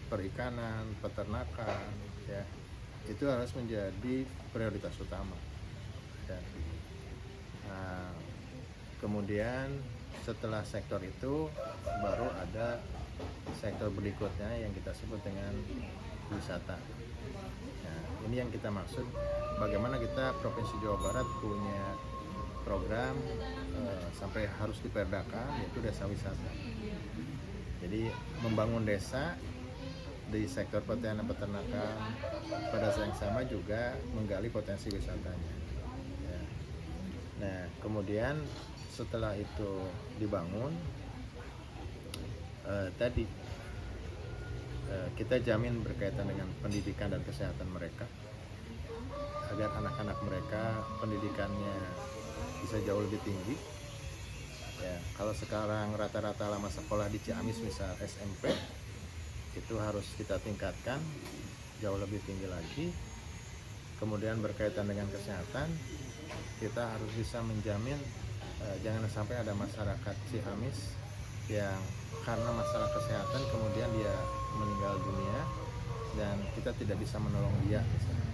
S2: perikanan, peternakan, ya itu harus menjadi prioritas utama. Ya. Nah, kemudian setelah sektor itu baru ada sektor berikutnya yang kita sebut dengan wisata. Nah, ini yang kita maksud, bagaimana kita Provinsi Jawa Barat punya program sampai harus diperdakan, yaitu desa wisata. Jadi membangun desa di sektor pertanian dan peternakan, pada saat yang sama juga menggali potensi wisatanya. Ya. Nah, kemudian setelah itu dibangun, kita jamin berkaitan dengan pendidikan dan kesehatan mereka, agar anak-anak mereka pendidikannya bisa jauh lebih tinggi. Ya, kalau sekarang rata-rata lama sekolah di Ciamis misal SMP itu harus kita tingkatkan jauh lebih tinggi lagi. Kemudian berkaitan dengan kesehatan, kita harus bisa menjamin jangan sampai ada masyarakat Ciamis yang karena masalah kesehatan kemudian dia meninggal dunia dan kita tidak bisa menolong dia misalnya.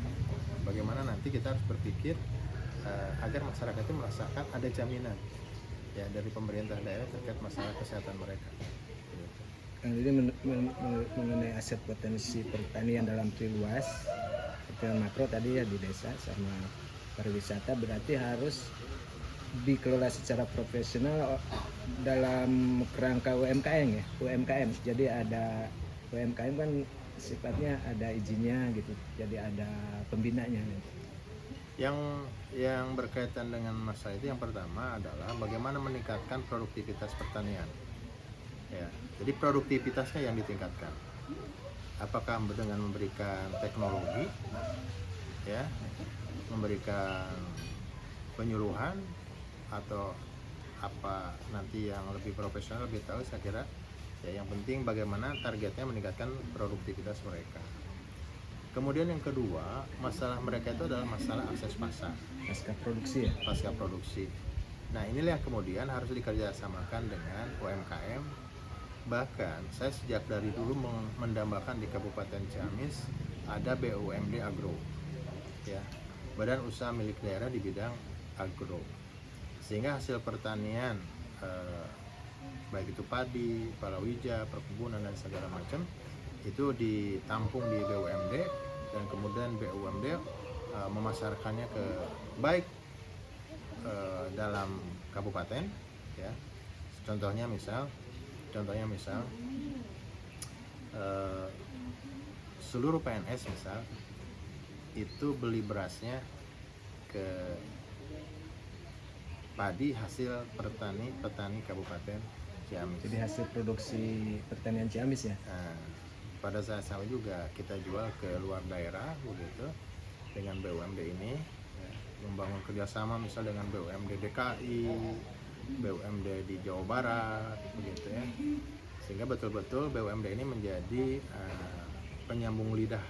S2: Bagaimana nanti kita harus berpikir agar masyarakat itu merasakan ada jaminan ya dari pemerintah daerah terkait masalah kesehatan mereka.
S1: Jadi mengenai aset potensi pertanian dalam luas, pertanian makro tadi ya di desa sama pariwisata, berarti harus dikelola secara profesional dalam kerangka UMKM ya, UMKM. Jadi ada UMKM kan sifatnya ada izinnya gitu, jadi ada pembinanya.
S2: Yang berkaitan dengan masalah itu yang pertama adalah bagaimana meningkatkan produktivitas pertanian. Ya, jadi produktivitasnya yang ditingkatkan. Apakah dengan memberikan teknologi, ya, memberikan penyuluhan atau apa nanti yang lebih profesional lebih tahu, saya kira. Ya, yang penting bagaimana targetnya meningkatkan produktivitas mereka. Kemudian yang kedua, masalah mereka itu adalah masalah akses pasar.
S1: Pasca produksi ya?
S2: Pasca produksi. Nah, inilah yang kemudian harus dikerjasamakan dengan UMKM. Bahkan saya sejak dari dulu mendambakan di Kabupaten Ciamis ada BUMD Agro, ya, badan usaha milik daerah di bidang agro, sehingga hasil pertanian baik itu padi, palawija, perkebunan dan segala macam itu ditampung di BUMD dan kemudian BUMD memasarkannya ke baik dalam kabupaten, ya. Contohnya misal eh, seluruh PNS misal itu beli berasnya ke padi hasil petani Kabupaten Ciamis.
S1: Jadi hasil produksi pertanian Ciamis ya.
S2: Nah, pada saat sama juga kita jual ke luar daerah begitu dengan BUMD ini, ya, membangun kerjasama misal dengan BUMD DKI, BUMD di Jawa Barat begitu ya, sehingga betul-betul BUMD ini menjadi penyambung lidah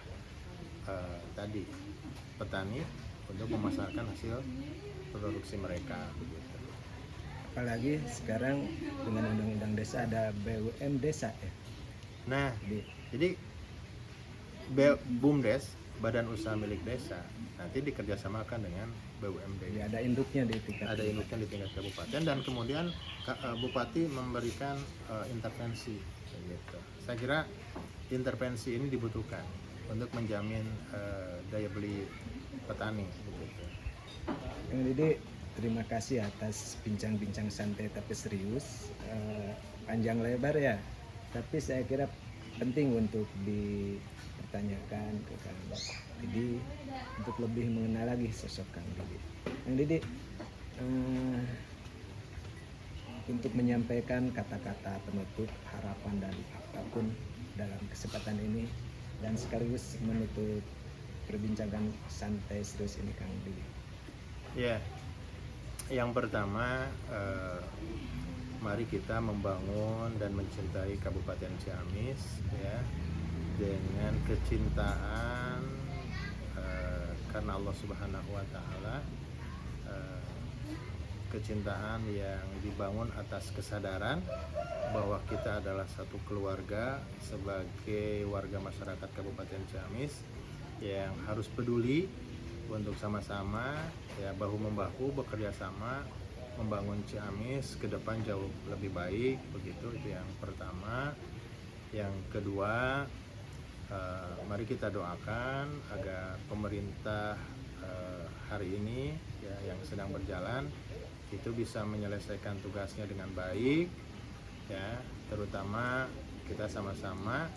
S2: tadi petani untuk memasarkan hasil produksi mereka begitu.
S1: Apalagi sekarang dengan undang-undang desa ada BUM desa ya.
S2: Nah, jadi BUMDes, Badan Usaha Milik Desa, nanti dikerjasamakan dengan BUMD.
S1: Jadi ada induknya di tingkat.
S2: Ada induknya di tingkat kabupaten, dan kemudian bupati memberikan intervensi gitu. Saya kira intervensi ini dibutuhkan untuk menjamin daya beli petani begitu.
S1: Kang Didi, terima kasih atas bincang-bincang santai tapi serius, panjang lebar ya. Tapi saya kira penting untuk dipertanyakan ke Kang Didi untuk lebih mengenal lagi sosok Kang Didi. Kang Didi, untuk menyampaikan kata-kata penutup, harapan dan apapun dalam kesempatan ini, dan sekaligus menutup perbincangan santai serius ini Kang Didi.
S2: Ya, yang pertama, mari kita membangun dan mencintai Kabupaten Ciamis ya, dengan kecintaan karena Allah Subhanahu wa Ta'ala, kecintaan yang dibangun atas kesadaran bahwa kita adalah satu keluarga sebagai warga masyarakat Kabupaten Ciamis yang harus peduli untuk sama-sama ya, bahu-membahu bekerja sama membangun Ciamis ke depan jauh lebih baik begitu. Itu yang pertama. Yang kedua, mari kita doakan agar pemerintah hari ini ya, yang sedang berjalan itu bisa menyelesaikan tugasnya dengan baik ya, terutama kita sama-sama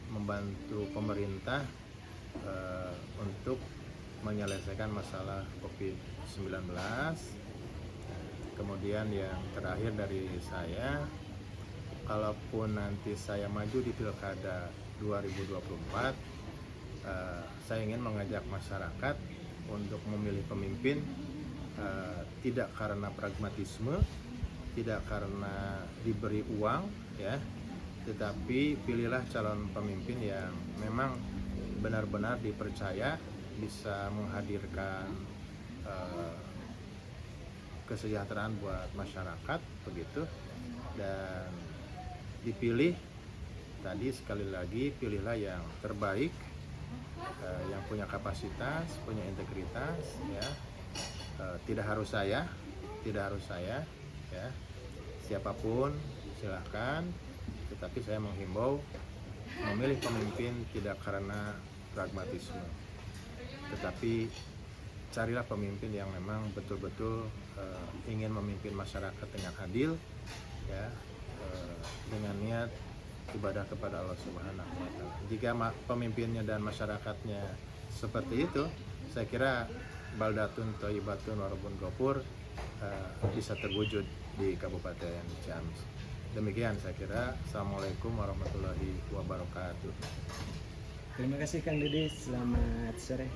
S2: membantu pemerintah untuk menyelesaikan masalah COVID-19. Kemudian yang terakhir dari saya, kalaupun nanti saya maju di Pilkada 2024, saya ingin mengajak masyarakat untuk memilih pemimpin tidak karena pragmatisme, tidak karena diberi uang ya, tetapi pilihlah calon pemimpin yang memang benar-benar dipercaya bisa menghadirkan kesejahteraan buat masyarakat begitu, dan dipilih tadi sekali lagi, pilihlah yang terbaik, yang punya kapasitas, punya integritas ya. Tidak harus saya ya, siapapun silahkan, tetapi saya menghimbau memilih pemimpin tidak karena pragmatisme, tetapi carilah pemimpin yang memang betul-betul ingin memimpin masyarakat dengan adil ya, dengan niat ibadah kepada Allah Subhanahu wa Ta'ala. Jika pemimpinnya dan masyarakatnya seperti itu, saya kira baldatun thayyibatun warabun ghafur bisa terwujud di Kabupaten Ciamis. Demikian saya kira. Assalamualaikum warahmatullahi wabarakatuh.
S1: Terima kasih Kang Didi, selamat sore.